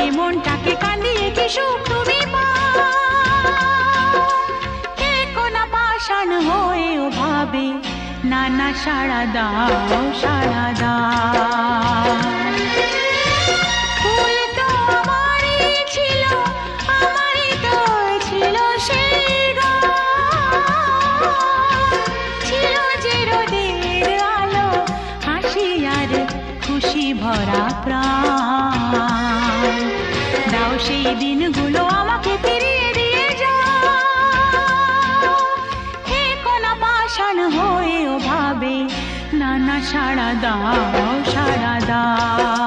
এ মনটাকে কান্দিয়ে কি সুখ তুমি কোনা পাষাণ হয়েও ভাবে না না সাড়া দাও সাড়া দাও। ফুল তো আমারই ছিল, আমারই তো ছিল সেই ছিল যে রোদের আলো, হাসি আর খুশি ভরা প্রাণ। দাও সেই দিনগুলো আমাকে ফিরিয়ে দিয়ে যাও, হে কোনা পাষাণ হয়েও ভাবে না না সাড়া দাও সাড়া দাও।